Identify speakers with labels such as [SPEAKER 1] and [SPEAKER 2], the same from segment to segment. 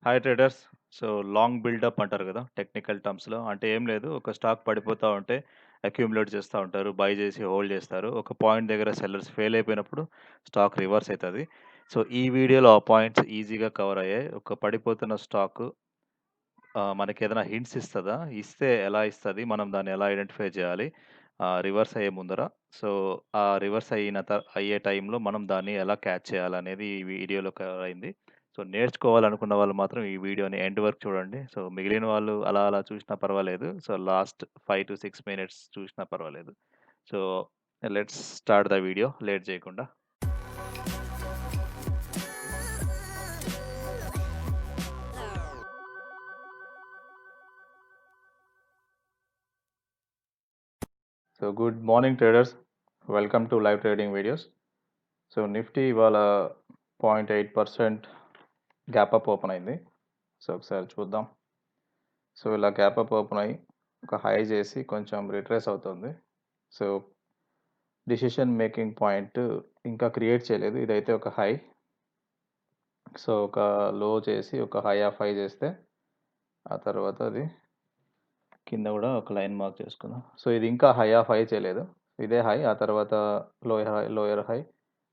[SPEAKER 1] Hi traders. So, long buildup అంటారు గదా! Technical టర్మ్స్‌లో. అంటే ఏం లేదు. ఒక స్టాక్ పడిపోతా ఉంటే అక్యుములేట్ చేస్తా ఉంటారు. బై చేసి హోల్డ్ చేస్తారు. ఒక పాయింట్ దగ్గర సెల్లర్స్ ఫెయిల్ అయిపోయినప్పుడు స్టాక్ రివర్స్ అయితది. సో, ఈ వీడియోలో ఆ పాయింట్స్ ఈజీగా కవర్ అయ్యాయి. ఒక పడిపోతున్న స్టాకు మనకేదైనా హింట్స్ ఇస్తదా? ఇస్తే ఎలా ఇస్తది? మనం దాన్ని ఎలా ఐడెంటిఫై చేయాలి? రివర్స్ అయ్యే ముందర. సో, ఆ రివర్స్ అయ్యే టైంలో మనం దాన్ని ఎలా క్యాచ్ చేయాలనేది ఈ వీడియోలో కవర్ అయింది. సో, నేర్చుకోవాలనుకున్న వాళ్ళు మాత్రం ఈ వీడియోని ఎండ్ వరకు చూడండి. సో, మిగిలిన వాళ్ళు అలా అలా చూసినా పర్వాలేదు. సో, లాస్ట్ 5-6 మినిట్స్ చూసినా పర్వాలేదు. So, let's start the video late చేయకుండా. So, good morning traders. Welcome to live trading videos. So, Nifty ఇవాళ 0.8% గ్యాప్ అప్ ఓపెన్ అయింది. సో, ఒకసారి చూద్దాం. సో, ఇలా గ్యాప్ అప్ ఓపెన్ అయ్యి ఒక హై చేసి కొంచెం రిట్రేస్ అవుతుంది. సో, డిసిషన్ మేకింగ్ పాయింట్ ఇంకా క్రియేట్ చేయలేదు. ఇదైతే ఒక హై. సో, ఒక లో చేసి ఒక హై ఆఫ్ హై చేస్తే ఆ తర్వాత అది కింద కూడా ఒక లైన్ మార్క్ చేసుకుందాం. సో, ఇది ఇంకా హై ఆఫ్ హై చేయలేదు. ఇదే హై. ఆ తర్వాత lower high, lower high,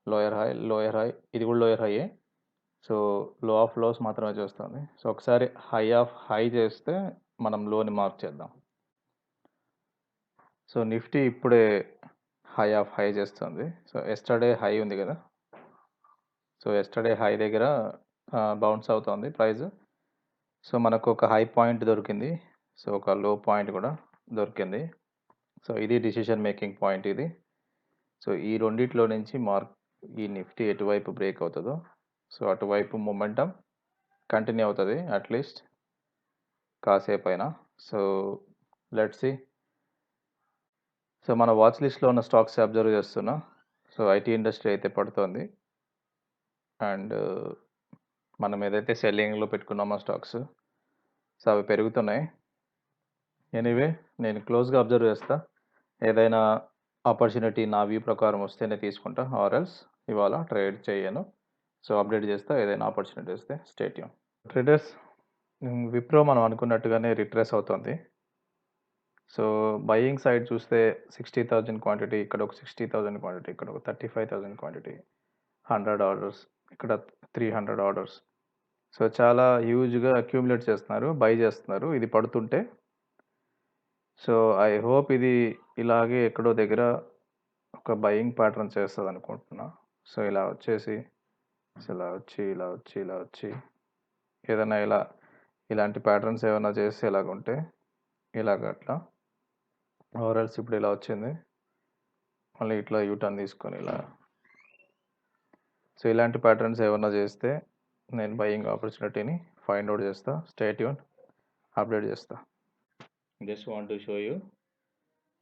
[SPEAKER 1] lower high, lower high. ఇది కూడా లోయర్ హైయే. సో, లో ఆఫ్ లోస్ మాత్రమే చేస్తుంది. సో, ఒకసారి హై ఆఫ్ హై చేస్తే మనం లోని మార్క్ చేద్దాం. సో, నిఫ్టీ ఇప్పుడే హై ఆఫ్ హై చేస్తుంది. సో, యెస్టర్‌డే హై ఉంది గదా! సో, యెస్టర్‌డే హై దగ్గర బౌన్స్ అవుతోంది ప్రైస్. సో, మనకొక హై పాయింట్ దొరికింది. సో, ఒక లో పాయింట్ కూడా దొరికింది. సో, ఇది డిసిషన్ మేకింగ్ పాయింట్ ఇది. సో, ఈ రెండిట్లో నుంచి ఈ నిఫ్టీ ఎటువైపు బ్రేక్ అవుతదో, సో, అటువైపు మొమెంటమ్ కంటిన్యూ అవుతది అట్‌లీస్ట్ కాసేపైనా. So, let's see. సో, మన వాచ్ లిస్ట్‌లో ఉన్న స్టాక్స్ అబ్జర్వ్ చేస్తున్నా. సో, ఐటీ ఇండస్ట్రీ అయితే పడుతోంది. అండ్ మనం ఏదైతే సెల్లింగ్‌లో పెట్టుకున్నామో స్టాక్స్, సో, అవి పెరుగుతున్నాయి. ఎనీవే నేను క్లోజ్‌గా అబ్జర్వ్ చేస్తా. ఏదైనా ఆపర్చునిటీ నా వ్యూ ప్రకారం వస్తేనే తీసుకుంటా. ఆర్ ఎల్స్ ఇవాళ ట్రేడ్ చేయను. సో, అప్డేట్ చేస్తా ఏదైనా ఆపర్చునిటీ వస్తే. Stay tune. ట్రేడర్స్, విప్రో మనం అనుకున్నట్టుగానే రిట్రేస్ అవుతోంది. సో, బయింగ్ సైడ్ చూస్తే 60,000 క్వాంటిటీ, ఇక్కడ ఒక 60,000 క్వాంటిటీ, ఇక్కడ ఒక 35,000 క్వాంటిటీ, 100 ఆర్డర్స్, ఇక్కడ 300 ఆర్డర్స్. సో, చాలా హ్యూజ్‌గా అక్యుములేట్ చేస్తున్నారు. బై చేస్తున్నారు. ఇది పడుతుంటే. సో, ఐ హోప్ ఇది ఇలాగే ఎక్కడో దగ్గర ఒక బయింగ్ ప్యాటర్న్ చేస్తదనుకుంటున్నా. సో, ఇలా వచ్చేసి, సో, ఇలా వచ్చి, ఇలా వచ్చి, ఇలా వచ్చి ఏదైనా ఇలాంటి ప్యాటర్న్స్ ఏమైనా చేస్తే ఇలాగుంటే, ఇలాగ అట్లా. ఆర్ ఎల్స్ ఇప్పుడు ఇలా వచ్చింది. మళ్ళీ ఇట్లా యూ టర్న్ తీసుకొని ఇలా. సో, ఇలాంటి ప్యాటర్న్స్ ఏమన్నా చేస్తే నేను బయింగ్ ఆపర్చునిటీని ఫైండ్ ఔట్ చేస్తా. Stay tune. అప్డేట్ చేస్తా. Just want to show you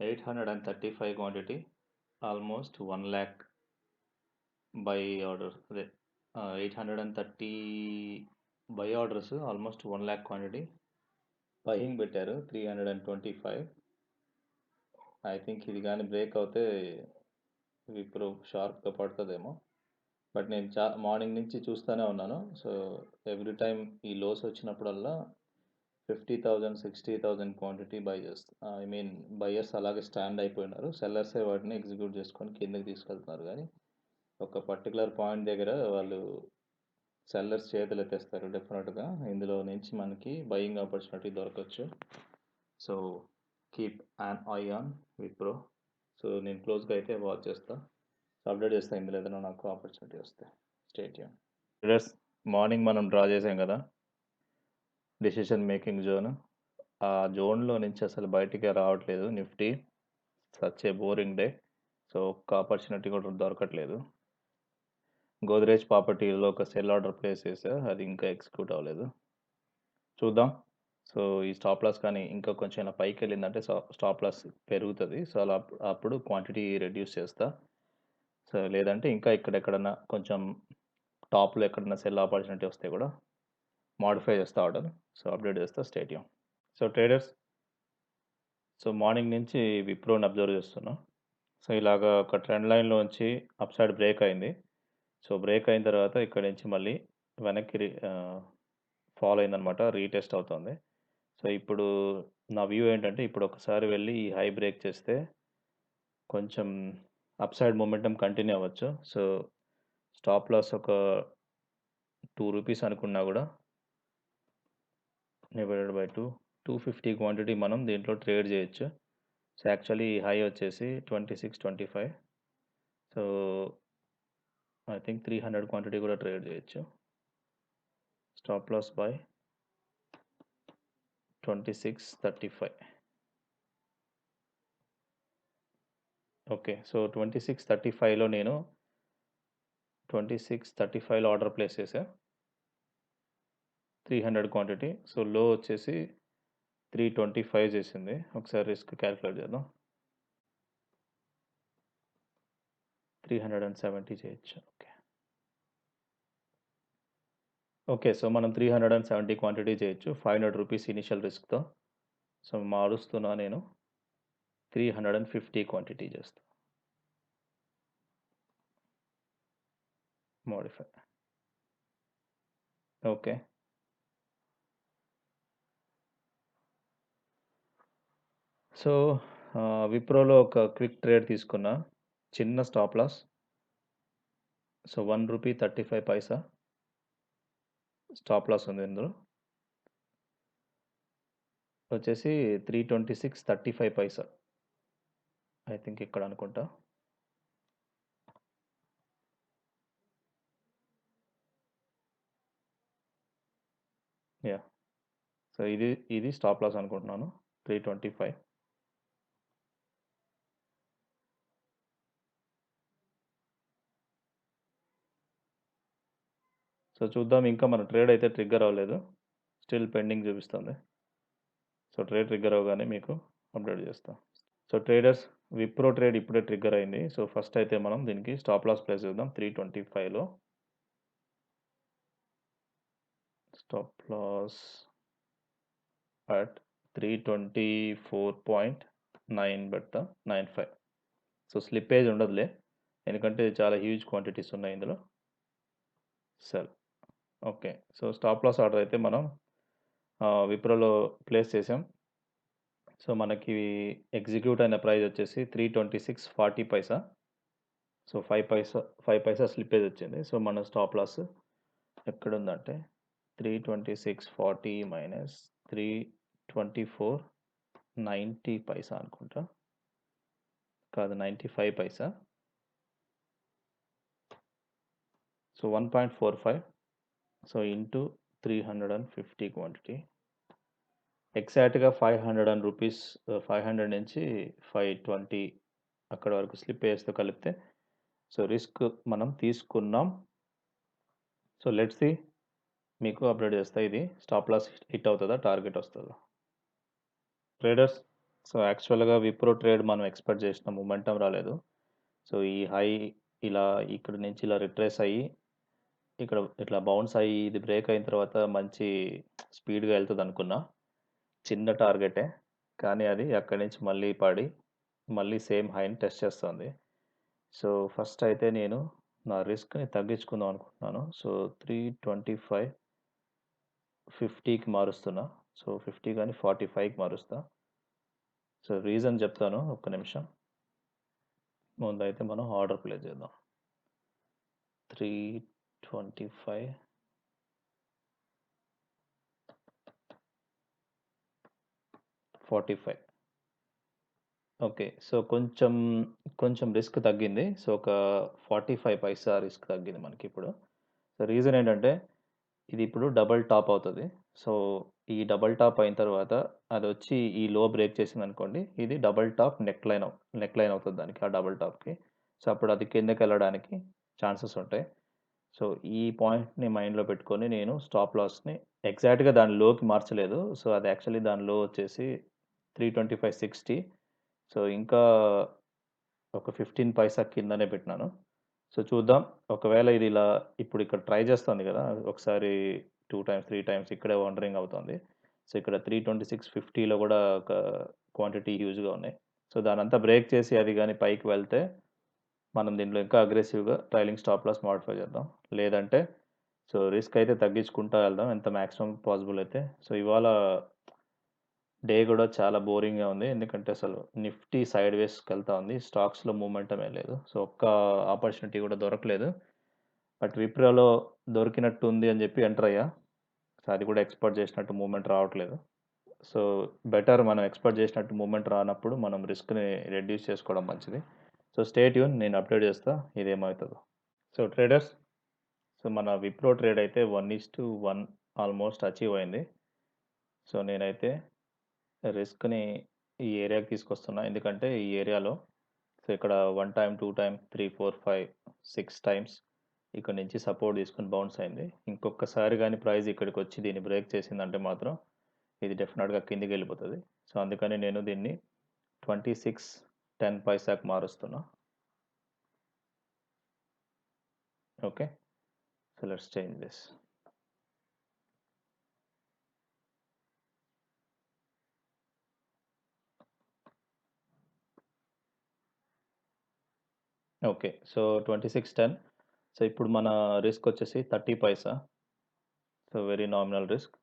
[SPEAKER 1] 835 quantity, almost 1,00,000 by orders. అదే 830 by orders, almost 1,00,000 quantity. Buying పెట్టారు 325. ఐ థింక్ ఇది కానీ బ్రేక్ అవుతే విప్రో షార్ప్‌గా పడతదేమో. బట్ నేను మార్నింగ్ నుంచి చూస్తూనే ఉన్నాను. సో, ఎవ్రీ టైమ్ ఈ లోస్ వచ్చినప్పుడల్లా 50,000, 60,000 క్వాంటిటీ బై చేస్తా. ఐ మీన్ బయర్స్ అలాగే స్టాండ్ అయిపోయినారు. సెల్లర్సే వాటిని ఎగ్జిక్యూట్ చేసుకొని కిందకి తీసుకెళ్తున్నారు కానీ, ఒక పర్టికులర్ పాయింట్ దగ్గర వాళ్ళు సెల్లర్స్ చేతులెత్తేస్తారు డెఫినెట్‌గా. ఇందులో నుంచి మనకి బయింగ్ ఆపర్చునిటీ దొరకచ్చు. So, keep an eye on Wipro. So, నేను క్లోజ్‌గా అయితే వాచ్ చేస్తా. అప్డేట్ చేస్తా ఇందులో ఏదైనా నాకు ఆపర్చునిటీ వస్తే. Stay tune. ట్రేడర్స్, మార్నింగ్ మనం డ్రా చేసాం కదా డిసిషన్ మేకింగ్ జోన్. ఆ జోన్లో నుంచి అసలు బయటికే రావట్లేదు Nifty. Such a boring day. So, ఒక్క ఆపర్చునిటీ కూడా దొరకట్లేదు. గోద్రేజ్ ప్రాపర్టీలో ఒక సెల్ ఆర్డర్ ప్లేస్ చేశా. అది ఇంకా ఎగ్జిక్యూట్ అవ్వలేదు. చూద్దాం. సో, ఈ స్టాప్ లాస్ కానీ ఇంకా కొంచెం ఇలా పైకెళ్ళిందంటే స్టాప్ లాస్ పెరుగుతది. సో, అలా అప్పుడు క్వాంటిటీ రెడ్యూస్ చేస్తా. సో, లేదంటే ఇంకా ఇక్కడెక్కడన్నా కొంచెం టాప్‌లో ఎక్కడన్నా సెల్ ఆపర్చునిటీ వస్తే కూడా మోడిఫై చేస్తా ఆర్డర్. సో, అప్డేట్ చేస్తా. Stay tune. So, traders, so, morning నుంచి విప్రోని అబ్జర్వ్ చేస్తున్నా. సో, ఇలాగా ఒక ట్రెండ్ లైన్‌లోంచి అప్ సైడ్ బ్రేక్ అయింది. సో, బ్రేక్ అయిన తర్వాత ఇక్కడి నుంచి మళ్ళీ వెనక్కి ఫాలో అయిందనమాట. రీటెస్ట్ అవుతుంది. సో, ఇప్పుడు నా వ్యూ ఏంటంటే, ఇప్పుడు ఒకసారి వెళ్ళి ఈ హై బ్రేక్ చేస్తే కొంచెం అప్‌సైడ్ మొమెంటమ్ కంటిన్యూ అవ్వచ్చు. సో, స్టాప్ లాస్ ఒక రూ. 2 అనుకున్నా గూడా డివైడెడ్ బై 2, 250 క్వాంటిటీ మనం దీంట్లో ట్రేడ్ జేయొచ్చు. సో, యాక్చువల్లీ హై వచ్చేసి 2625. సో, ఐ థింక్ 300 క్వాంటిటీ కూడా ట్రేడ్ జేయొచ్చు. Stop loss by 2635. Okay. So, 2635లో నేను 2635లో ఆర్డర్ ప్లేస్ చేశా. 300 క్వాంటిటీ. సో, లో వచ్చేసి 325 చేసింది. ఒకసారి రిస్క్ క్యాలిక్యులేట్ చేద్దాం. 370 చేయొచ్చు. ఓకే. ఓకే. సో, మనం 370 క్వాంటిటీ చేయొచ్చు. రూ. 500 ఇనిషియల్ రిస్క్‌తో. సో, మారుస్తున్నా నేను. 350 క్వాంటిటీ చేస్తా. మోడిఫై. ఓకే. సో, విప్రోలో ఒక క్విక్ ట్రేడ్ తీసుకున్నా. చిన్న స్టాప్ లాస్. సో, రూ. 1.35 స్టాప్ లాస్ ఉంది ఇందులో. వచ్చేసి 326.35 ఐ థింక్ ఇక్కడ అనుకుంటా. యాహ్! సో, ఇది స్టాప్ లాస్ అనుకుంటున్నాను. 325. సో, చూద్దాం, ఇంకా మన ట్రేడ్ అయితే ట్రిగ్గర్ అవ్వలేదు. స్టిల్ పెండింగ్ చూపిస్తుంది. సో, ట్రేడ్ ట్రిగ్గర్ అవ్వగానే మీకు అప్డేట్ చేస్తా. సో, ట్రేడర్స్, విప్రో ట్రేడ్ ఇప్పుడే ట్రిగ్గర్ అయింది. సో, ఫస్ట్ అయితే మనం దీనికి స్టాప్ లాస్ ప్లేస్ చేద్దాం 325లో. స్టాప్ లాస్ అట్ 324.9 పెడతా. 95. సో, స్లిప్పేజ్ ఉండదులే. ఎందుకంటే చాలా హ్యూజ్ క్వాంటిటీస్ ఉన్నాయి ఇందులో. Sell. Okay. So, stop loss order అయితే మనం విప్రోలో ప్లేస్ చేసాం. సో, మనకి ఎగ్జిక్యూట్ అయిన ప్రైస్ వచ్చేసి 326.40. సో, 5 పైసా స్లిప్పేజ్ వచ్చింది. సో, మన స్టాప్ లాస్ ఎక్కడుందంటే 326.40 మైనస్ 324.90 అనుకుంటా. కాదు, 95 paisa. So, 1.45. So, into 350 quantity. ఎగ్జాక్ట్‌గా రూ. 500 నుంచి 520 అక్కడ వరకు స్లిప్పేజ్‌తో కలిపితే సో, రిస్క్ మనం తీసుకున్నాం. సో, లెట్స్ సీ, మీకు అప్డేట్ చేస్తా ఇది స్టాప్ లాస్ హిట్ అవుతదా? టార్గెట్ వస్తదా? ట్రేడర్స్, సో, యాక్చువల్‌గా విప్రో ట్రేడ్ మనం ఎక్స్‌పెక్ట్ చేసిన మొమెంటమ్ రాలేదు. సో, ఈ హై ఇలా ఇక్కడి నుంచి ఇలా రిట్రేస్ అయ్యి, ఇక్కడ ఇట్లా బౌన్స్ అయ్యి, ఇది బ్రేక్ అయిన తర్వాత మంచి స్పీడ్‌గా ఎళ్తదనుకున్నా. చిన్న టార్గెటే. కానీ అది అక్కడి నుంచి మళ్ళీ పడి, మళ్ళీ సేమ్ హైని టెస్ట్ చేస్తుంది. సో, ఫస్ట్ అయితే నేను నా రిస్క్‌ని తగ్గించుకుందాం అనుకుంటున్నాను. సో, 325, 50కి మారుస్తున్నా. సో, 50 గాని 45కి మారుస్తా. సో, రీజన్ చెప్తాను, ఒక్క నిమిషం. ముందైతే మనం ఆర్డర్ ప్లేస్ చేద్దాం. 325, 45. ఓకే. సో, కొంచెం రిస్క్ తగ్గింది. సో, ఒక 45 పైసా రిస్క్ తగ్గింది మనకిప్పుడు. సో, రీజన్ ఏంటంటే, ఇది ఇప్పుడు డబుల్ టాప్ అవుతది. సో, ఈ డబుల్ టాప్ అయిన తర్వాత అదొచ్చి ఈ లో బ్రేక్ చేసిందనుకోండి, ఇది డబుల్ టాప్ నెక్ లైన్ అవుతది దానికి, ఆ డబుల్ టాప్‌కి. సో, అప్పుడు అది కిందకెళ్ళడానికి ఛాన్సెస్ ఉంటాయి. సో, ఈ పాయింట్‌ని మైండ్‌లో పెట్టుకొని నేను స్టాప్ లాస్‌ని ఎగ్జాక్ట్‌గా దాని లోకి మార్చలేదు. సో, అది యాక్చువల్లీ దాని లో వచ్చేసి 325.60. సో, ఇంకా ఒక 15 పైసా కిందనే పెట్టినాను. సో, చూద్దాం. ఒకవేళ ఇది ఇలా ఇప్పుడు ఇక్కడ ట్రై చేస్తుంది గదా! ఒకసారి 2 టైమ్స్, 3 టైమ్స్ ఇక్కడే వండరింగ్ అవుతుంది. సో, ఇక్కడ 326.50లో గూడా ఒక క్వాంటిటీ హ్యూజ్‌గా ఉన్నాయి. సో, దానంతా బ్రేక్ చేసి అది గాని పైకి వెళ్తే, మనం దీంట్లో ఇంకా అగ్రెసివ్‌గా ట్రైలింగ్ స్టాప్ లాస్ మోడిఫై చేద్దాం. లేదంటే సో, రిస్క్ అయితే తగ్గించుకుంటా వెళ్దాం ఎంత మాక్సిమం పాసిబుల్ అయితే. సో, ఇవాళ డే గూడా చాలా బోరింగ్‌గా ఉంది. ఎందుకంటే అసలు నిఫ్టీ సైడ్ వేస్‌కెళ్తా ఉంది. స్టాక్స్‌లో మూవ్‌మెంటమే లేదు. సో, ఒక్క ఆపర్చునిటీ గూడా దొరకలేదు. బట్ విప్రోలో దొరికినట్టుంది అని జెప్పి ఎంటర్ అయ్యా. సో, అది కూడా ఎక్స్‌పెక్ట్ చేసినట్టు మూవ్‌మెంట్ రావట్లేదు. సో, బెటర్ మనం ఎక్స్‌పెక్ట్ చేసినట్టు మూవ్‌మెంట్ రానప్పుడు మనం రిస్క్‌ని రెడ్యూస్ చేసుకోవడం మంచిది. సో, స్టే ట్యూన్ నేను అప్డేట్ చేస్తా ఇదేమైతదో. సో, ట్రేడర్స్ సో, మన విప్రో ట్రేడ్ అయితే 1:1 ఆల్మోస్ట్ అచీవ్ అయింది. సో, నేనైతే రిస్క్‌ని ఈ ఏరియాకి తీసుకొస్తున్నా. ఎందుకంటే ఈ ఏరియాలో సో, ఇక్కడ 1 టైమ్, 2 టైమ్, 3, 4, 5, 6 టైమ్స్ ఇక్కడ నుంచి సపోర్ట్ తీసుకొని బౌన్స్ అయింది. ఇంకొకసారి గాని ప్రైస్ ఇక్కడికొచ్చి దీన్ని బ్రేక్ చేసిందంటే మాత్రం ఇది డెఫినిట్‌గా కిందికెళ్ళిపోతది. సో, అందుకని నేను దీన్ని 26.10 పైసాకి మారుస్తున్నా. Okay. So, let's change this. Okay. So, 26.10 so, ఇప్పుడు మన రిస్క్ వచ్చేసి 30 paisa. So, very nominal risk.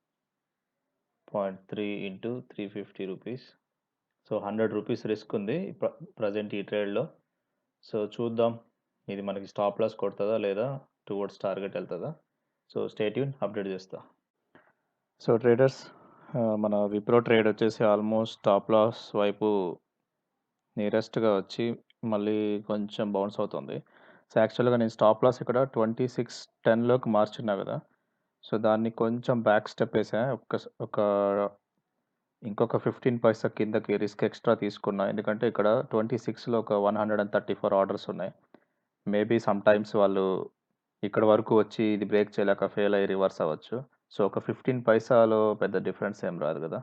[SPEAKER 1] 0.3 into 350 rupees. So, 100 rupees risk ఉంది ప్రెజెంట్ ఈ ట్రేడ్‌లో. సో, చూద్దాం ఇది మనకి స్టాప్ లాస్ కొడతదా లేదా టువర్డ్స్ టార్గెట్ ఎళ్తదా? సో, స్టే ట్యూన్ అప్డేట్ చేస్తా. సో, ట్రేడర్స్ మన విప్రో ట్రేడ్ వచ్చేసి ఆల్మోస్ట్ స్టాప్ లాస్ వైపు నియరెస్ట్‌గా వచ్చి మళ్ళీ కొంచెం బౌన్స్ అవుతుంది. సో, యాక్చువల్‌గా నేను స్టాప్ లాస్ ఇక్కడ 26.10లోకి మార్చున్నా గదా! సో, దాన్ని కొంచెం బ్యాక్ స్టెప్ ఏసా. ఒక ఇంకొక 15 పైసా కిందకి రిస్క్ ఎక్స్‌ట్రా తీసుకున్నా. ఎందుకంటే ఇక్కడ 26లో ఒక 134 ఆర్డర్స్ ఉన్నాయి. మేబీ సమ్‌టైమ్స్ వాళ్ళు ఇక్కడి వరకు వచ్చి ఇది బ్రేక్ చేయలేక ఫెయిల్ అయ్యి రివర్స్ అవ్వచ్చు. సో, ఒక 15 పైసాలో పెద్ద డిఫరెన్స్ ఏం రాదు గదా!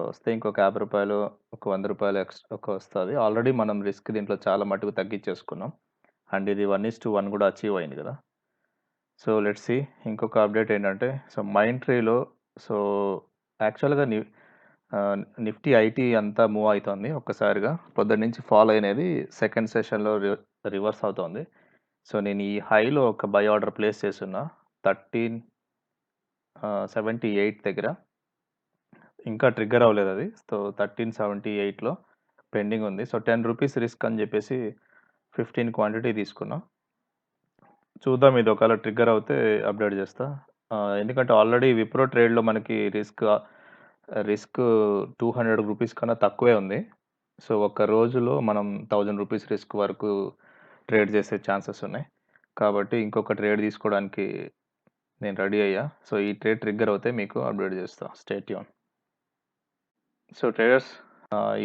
[SPEAKER 1] వస్తే ఇంకొక రూ. 50 ఒక రూ. 100 ఒక వస్తది. ఆల్రెడీ మనం రిస్క్ దీంట్లో చాలా మటుకు తగ్గించేసుకున్నాం. అండ్ ఇది 1:1 గూడా అచీవ్ అయింది గదా! సో, లెట్స్ సీ ఇంకొక అప్డేట్ ఏంటంటే సో, మైండ్ ట్రీలో సో, యాక్చువల్‌గా నిఫ్టీ ఐటీ అంతా మూవ్ అయితోంది ఒక్కసారిగా. పొద్దున్నుంచి ఫాల్ అయినది సెకండ్ సెషన్‌లో రివర్స్ అవుతోంది. సో, నేను ఈ హైలో ఒక బై ఆర్డర్ ప్లేస్ చేసున్నా. 1378 దగ్గర. ఇంకా ట్రిగ్గర్ అవ్వలేదది. సో, 1378లో పెండింగ్ ఉంది. సో, రూ. 10 రిస్క్ అని జెప్పేసి 15 క్వాంటిటీ తీసుకున్నా. చూద్దాం ఇది ఒకవేళ ట్రిగ్గర్ అవుతే అప్డేట్ చేస్తా. ఎందుకంటే ఆల్రెడీ విప్రో ట్రేడ్‌లో మనకి రిస్క్ రూ. 200 కన్నా తక్కువే ఉంది. సో, ఒక్క రోజులో మనం రూ. 1000 రిస్క్ వరకు ట్రేడ్ చేసే ఛాన్సెస్ ఉన్నాయి. కాబట్టి ఇంకొక ట్రేడ్ తీసుకోవడానికి నేను రెడీ అయ్యా. సో, ఈ ట్రేడ్ ట్రిగ్గర్ అవుతే మీకు అప్డేట్ చేస్తా. Stay tune. సో, ట్రేడర్స్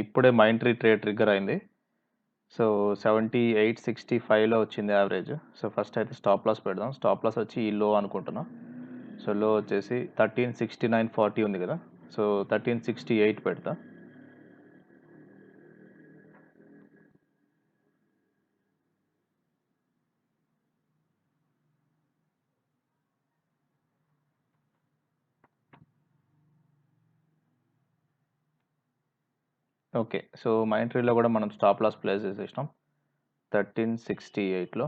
[SPEAKER 1] ఇప్పుడే మైండ్ ట్రీ ట్రేడ్ ట్రిగ్గర్ అయింది. సో, 78.65లో వచ్చింది యావరేజ్. సో, ఫస్ట్ అయితే స్టాప్ లాస్ పెడదాం. స్టాప్ లాస్ వచ్చి ఈ లో అనుకుంటున్నా. సో, లో వచ్చేసి 1369.40 ఉంది కదా! సో, 1368 పెడతా. ఓకే. సో, మైండ్ ట్రీలో కూడా మనం స్టాప్ లాస్ ప్లేస్ చేసేసినాం. 1368లో.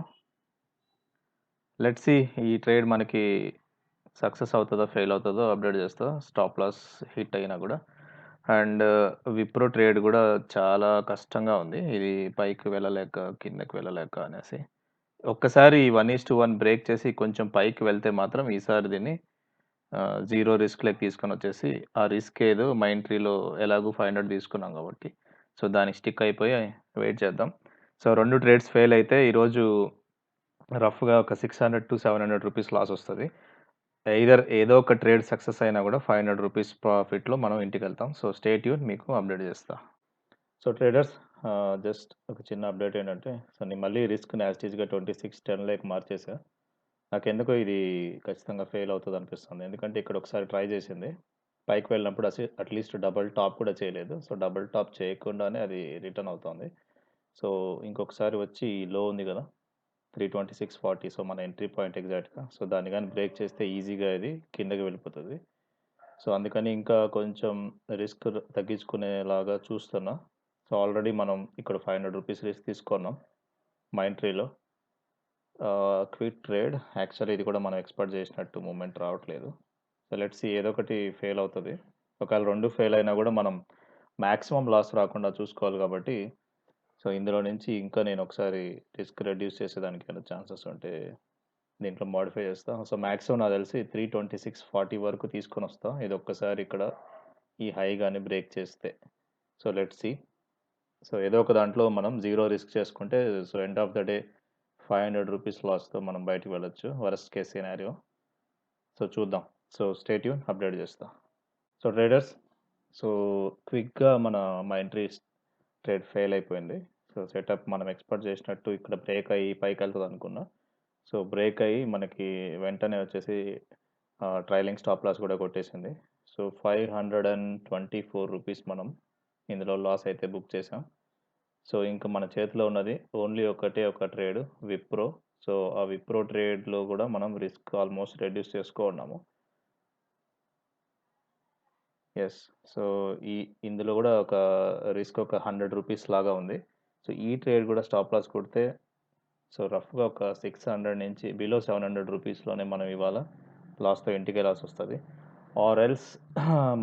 [SPEAKER 1] లెట్స్ సీ ఈ ట్రేడ్ మనకి సక్సెస్ అవుతదో, ఫెయిల్ అవుతదో అప్డేట్ చేస్తా. స్టాప్ లాస్ హిట్ అయినా కూడా. అండ్ విప్రో ట్రేడ్ కూడా చాలా కష్టంగా ఉంది. ఇది పైకి వెళ్ళలేక, కిందకి వెళ్ళలేక అనేసి. ఒక్కసారి 1:1 బ్రేక్ చేసి కొంచెం పైకి వెళ్తే మాత్రం ఈసారి దీన్ని 0 రిస్క్‌లోకి తీసుకొనొచ్చేసి, ఆ రిస్క్ ఏదో మైండ్ ట్రీలో ఎలాగో 500 తీసుకున్నాం కాబట్టి, సో, దానికి స్టిక్ అయిపోయి వెయిట్ చేద్దాం. సో, 2 ట్రేడ్స్ ఫెయిల్ అయితే ఈరోజు రఫ్‌గా ఒక 600-700 రూపీస్ లాస్ వస్తది. ఎయిదర్ ఏదో ఒక ట్రేడ్ సక్సెస్ అయినా కూడా 500 రూపీస్ ప్రాఫిట్‌లో మనం ఇంటికెళ్తాం. సో, స్టే ట్యూన్ మీకు అప్డేట్ చేస్తా. సో, ట్రేడర్స్ జస్ట్ ఒక చిన్న అప్డేట్ ఏంటంటే, సో, నేను మళ్ళీ రిస్క్‌ని యాజ్ టీజ్‌గా 2610 మార్చేసా. నాకెందుకో ఇది ఖచ్చితంగా ఫెయిల్ అవుతదనిపిస్తుంది. ఎందుకంటే ఇక్కడ ఒకసారి ట్రై చేసింది. పైకి వెళ్ళినప్పుడు అట్‌లీస్ట్ డబుల్ టాప్ కూడా చేయలేదు. సో, డబుల్ టాప్ చేయకుండానే అది రిటర్న్ అవుతోంది. సో, ఇంకొకసారి వచ్చి ఈ లో ఉంది గదా! 326.40 సో, మన ఎంట్రీ పాయింట్ ఎగ్జాక్ట్‌గా. సో, దాన్ని గాని బ్రేక్ చేస్తే ఈజీగా ఇది కిందకి వెళ్ళిపోతది. సో, అందుకని ఇంకా కొంచెం రిస్క్ తగ్గించుకునేలాగా చూస్తున్నా. సో, ఆల్రెడీ మనం ఇక్కడ 500 రూపీస్ రిస్క్ తీసుకున్నాం మైండ్ ట్రీలో. Quick trade. యాక్చువల్లీ ఇది కూడా మనం ఎక్స్‌పెక్ట్ చేసినట్టు మూవ్‌మెంట్ రావట్లేదు. సో, లెట్స్ సీ ఏదో ఒకటి ఫెయిల్ అవుతది. ఒకవేళ 2 ఫెయిల్ అయినా కూడా మనం మాక్సిమం లాస్ రాకుండా చూసుకోవాలి కాబట్టి, సో, ఇందులో నుంచి ఇంకా నేను ఒకసారి రిస్క్ రెడ్యూస్ చేసేదానికి ఏమైనా ఛాన్సెస్ ఉంటే దీంట్లో మోడిఫై చేస్తా. సో, మాక్సిమం నాకు తెలిసి 326.40 వరకు తీసుకొనొస్తా. ఇది ఒక్కసారి ఇక్కడ ఈ హై గాని బ్రేక్ చేస్తే. So, let's see. సో, ఏదో ఒక దాంట్లో మనం జీరో రిస్క్ చేసుకుంటే so, end of the day రూ. 500 లాస్‌తో మనం బయటికి వెళ్ళొచ్చు. Worst case scenario. సో, చూద్దాం. సో, స్టే ట్యూన్ అప్డేట్ చేస్తా. సో, ట్రేడర్స్, సో, క్విక్‌గా మా ఎంట్రీ ట్రేడ్ ఫెయిల్ అయిపోయింది. సో, సెటప్ మనం ఎక్స్‌పెక్ట్ చేసినట్టు ఇక్కడ బ్రేక్ అయ్యి పైకెళ్తదనుకున్నా. సో, బ్రేక్ అయ్యి మనకి వెంటనే వచ్చేసి ట్రైలింగ్ స్టాప్ లాస్ కూడా కొట్టేసింది. సో, రూ. 524 మనం ఇందులో లాస్ అయితే బుక్ చేసాం. సో, ఇంక మన చేతిలో ఉన్నది ఓన్లీ ఒకటే ఒక ట్రేడ్ విప్రో. సో, ఆ విప్రో ట్రేడ్‌లో కూడా మనం రిస్క్ ఆల్మోస్ట్ రెడ్యూస్ చేసుకున్నాము. యెస్. సో, ఇందులో కూడా ఒక రిస్క్ ఒక రూ. 100 లాగా ఉంది. సో, ఈ ట్రేడ్ కూడా స్టాప్ లాస్ కొడితే సో, రఫ్‌గా ఒక 600 నుంచి బిలో రూ. 700లోనే మనం ఇవాళ లాస్‌తో ఇంటికెళ్ళాల్సొస్తది. ఆర్ ఎల్స్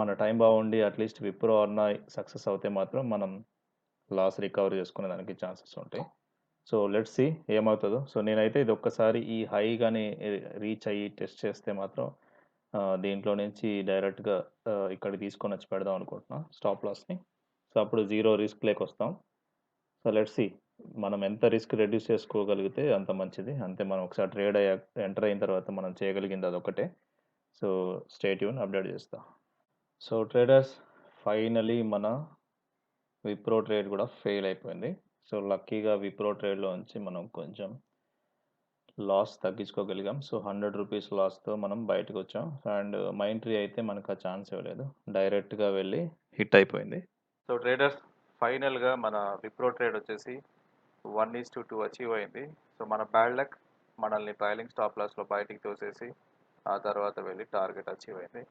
[SPEAKER 1] మన టైం బాగుండి అట్‌లీస్ట్ విప్రో అన్నా సక్సెస్ అవుతే మాత్రం మనం లాస్ రికవర్ చేసుకునే దానికి ఛాన్సెస్ ఉంటాయి. సో, లెట్స్ సీ ఏమవుతదో. సో, నేనైతే ఇది ఒక్కసారి ఈ హై గాని రీచ్ అయ్యి టెస్ట్ చేస్తే మాత్రం దీంట్లో నుంచి డైరెక్ట్‌గా ఇక్కడికి తీసుకొనొచ్చి పెడదాం అనుకుంటున్నా స్టాప్ లాస్‌ని. సో, అప్పుడు జీరో రిస్క్‌లోకొస్తాం. So, let's see. మనం ఎంత రిస్క్ రెడ్యూస్ చేసుకోగలిగితే అంత మంచిది. అంతే మనం ఒకసారి ఎంటర్ అయిన తర్వాత మనం చేయగలిగింది అదొక్కటే. సో, స్టే ట్యూన్ అప్డేట్ చేస్తా. సో, ట్రేడర్స్, ఫైనలీ మన విప్రో ట్రేడ్ కూడా ఫెయిల్ అయిపోయింది. సో, లక్కీగా విప్రో ట్రేడ్‌లోంచి మనం కొంచెం లాస్ తగ్గించుకోగలిగాం. సో, రూ. 100 లాస్‌తో మనం బయటకొచ్చాం. అండ్ మైంట్రీ అయితే మనకు ఆ ఛాన్స్ ఇవ్వలేదు. డైరెక్ట్‌గా వెళ్ళి హిట్ అయిపోయింది. సో, ట్రేడర్స్, ఫైనల్‌గా మన విప్రో ట్రేడ్ వచ్చేసి 1:2 అచీవ్ అయింది. సో, మన బ్యాడ్ లక్ మనల్ని ట్రైలింగ్ స్టాప్ లాస్‌లో బయటికి తోసేసి ఆ తర్వాత వెళ్ళి టార్గెట్ అచీవ్ అయింది.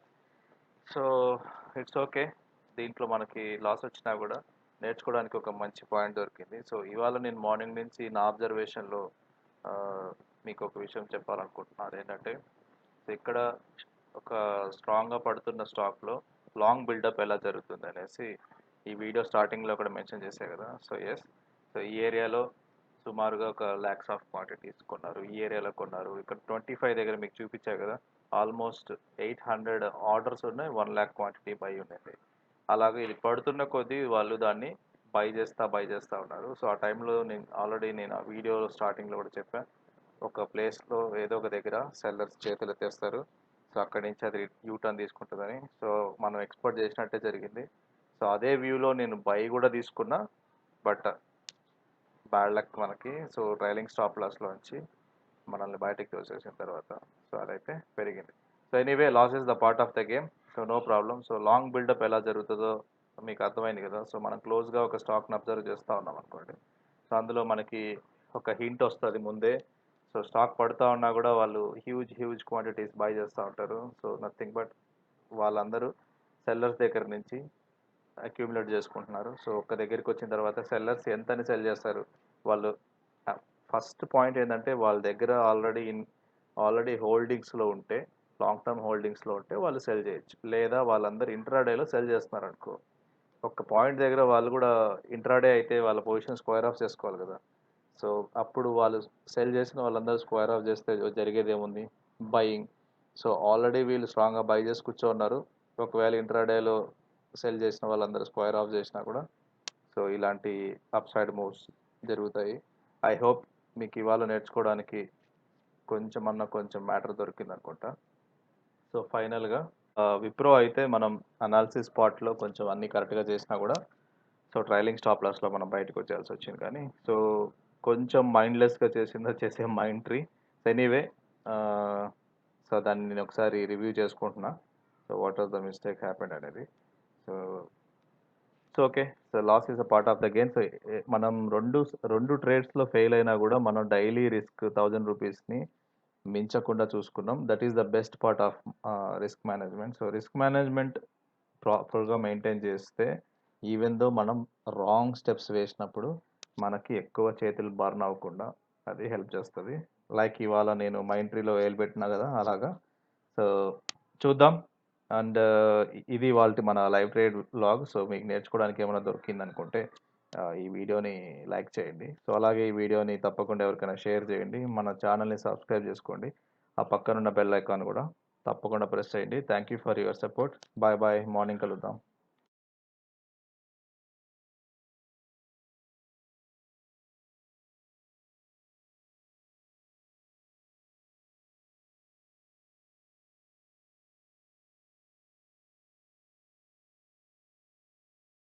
[SPEAKER 1] So, it's okay. దీంట్లో మనకి లాస్ వచ్చినా కూడా నేర్చుకోవడానికి ఒక మంచి పాయింట్ దొరికింది. సో, ఇవాళ నేను మార్నింగ్ నుంచి నా అబ్జర్వేషన్‌లో మీకు ఒక విషయం చెప్పాలనుకుంటున్నాను. అదేంటంటే ఇక్కడ ఒక స్ట్రాంగ్‌గా పడుతున్న స్టాక్‌లో లాంగ్ బిల్డప్ ఎలా జరుగుతుందనేసి ఈ వీడియో స్టార్టింగ్‌లో కూడా మెన్షన్ చేశా కదా! So, yes. సో, ఈ ఏరియాలో సుమారుగా ఒక లాక్స్ ఆఫ్ క్వాంటిటీస్ కొన్నారు. ఈ ఏరియాలో కొన్నారు. ఇక్కడ 25 దగ్గర మీకు చూపించా కదా! ఆల్మోస్ట్ 800 ఆర్డర్స్ ఉన్నాయి. 1,00,000 క్వాంటిటీ బై ఉన్నది. అలాగే ఇది పడుతున్న కొద్దీ వాళ్ళు దాన్ని బై చేస్తా ఉన్నారు. సో, ఆ టైంలో నేను ఆ వీడియో స్టార్టింగ్‌లో కూడా చెప్పా. ఒక ప్లేస్‌లో ఏదో ఒక దగ్గర సెల్లర్స్ చేతులెత్తేస్తారు. సో, అక్కడి నుంచి అది యూ టర్న్ తీసుకుంటదని. సో, మనం ఎక్స్‌పెక్ట్ చేసినట్టే జరిగింది. సో, అదే వ్యూలో నేను బై కూడా తీసుకున్నా. బట్ బ్యాడ్ లక్ మనకి. సో, ట్రైలింగ్ స్టాప్ లాస్‌లోంచి మనల్ని బయటికి తోసేసిన తర్వాత సో, అదైతే పెరిగింది. So, anyway loss is the part of the game. So, no problem. So, long buildup ఎలా జరుగుతదో మీకు అర్థమైంది కదా! సో, మనం క్లోజ్‌గా ఒక స్టాక్‌ని అబ్జర్వ్ చేస్తా ఉన్నామనుకోండి. సో, అందులో మనకి ఒక హింట్ వస్తది ముందే. సో, స్టాక్ పడతా ఉన్నా కూడా వాళ్ళు హ్యూజ్ క్వాంటిటీస్ బై చేస్తా ఉంటారు. సో, నథింగ్ బట్ వాళ్ళందరూ సెల్లర్స్ దగ్గర నుంచి అక్యూములేట్ చేసుకుంటున్నారు. సో, ఒక్క దగ్గరికొచ్చిన తర్వాత సెల్లర్స్ ఎంతని సెల్ చేస్తారు? వాళ్ళు ఫస్ట్ పాయింట్ ఏందంటే వాళ్ళ దగ్గర ఆల్రెడీ హోల్డింగ్స్‌లో ఉంటే, లాంగ్ టర్మ్ హోల్డింగ్స్‌లో ఉంటే వాళ్ళు సెల్ చేయొచ్చు. లేదా వాళ్ళందరూ ఇంట్రాడేలో సెల్ చేస్తున్నారనుకో, ఒక పాయింట్ దగ్గర వాళ్ళు కూడా ఇంట్రాడే అయితే వాళ్ళ పొజిషన్ స్క్వేర్ ఆఫ్ చేసుకోవాలి కదా! సో, అప్పుడు వాళ్ళు సెల్ చేసిన వాళ్ళందరూ స్క్వేర్ ఆఫ్ చేస్తే జరిగేదేముంది? బయింగ్. సో, ఆల్రెడీ వీళ్ళు స్ట్రాంగ్‌గా బై చేసి కూర్చోన్నారు. ఒకవేళ ఇంట్రాడేలో సెల్ చేసిన వాళ్ళందరూ స్క్వేర్ ఆఫ్ చేసినా కూడా సో, ఇలాంటి అప్ సైడ్ మూవ్స్ జరుగుతాయి. ఐ హోప్ మీకు ఇవాళ నేర్చుకోవడానికి కొంచెం మ్యాటర్ దొరికిందనుకుంటా. సో, ఫైనల్‌గా విప్రో అయితే మనం అనాలిసిస్ పార్ట్‌లో కొంచెం అన్నీ కరెక్ట్‌గా చేసినా కూడా సో, ట్రైలింగ్ స్టాప్ లాస్‌లో మనం బయటకొచ్చేయాల్సొచ్చింది కానీ, సో, కొంచెం మైండ్‌లెస్‌గా చేసే Mindtree. Anyway ah, so, దాన్ని నేను ఒకసారి రివ్యూ చేసుకుంటున్నా. So, what was the mistake happened అనేది. So, it's okay. So, loss is a part of the game. So, మనం 2 ట్రేడ్స్‌లో ఫెయిల్ అయినా కూడా మనం డైలీ రిస్క్ రూ. 1000ని మించకుండా చూసుకున్నాం. That is the best part of risk management. So, risk management ప్రాపర్‌గా maintain చేస్తే even though మనం రాంగ్ స్టెప్స్ వేసినప్పుడు మనకి ఎక్కువ చేతులు బర్న్ అవ్వకుండా అది హెల్ప్ చేస్తది. లైక్ ఇవాళ నేను మైండ్ ట్రీలో పెట్టినా కదా అలాగా. సో చూద్దాం. అండ్ ఇది ఇవాల్టి మన లైవ్ ట్రేడ్ వ్లాగ్. సో మీకు నేర్చుకోవడానికి ఏమైనా దొరికిందనుకుంటే ఈ వీడియోని లైక్ చేయండి. సో అలాగే ఈ వీడియోని తప్పకుండా ఎవరికైనా షేర్ చేయండి. మన ఛానల్‌ని సబ్స్క్రైబ్ చేసుకోండి. ఆ పక్కనున్న బెల్ ఐకాన్ కూడా తప్పకుండా ప్రెస్ చేయండి. Thank you for your support. Bye bye. Morning కలుద్దాం.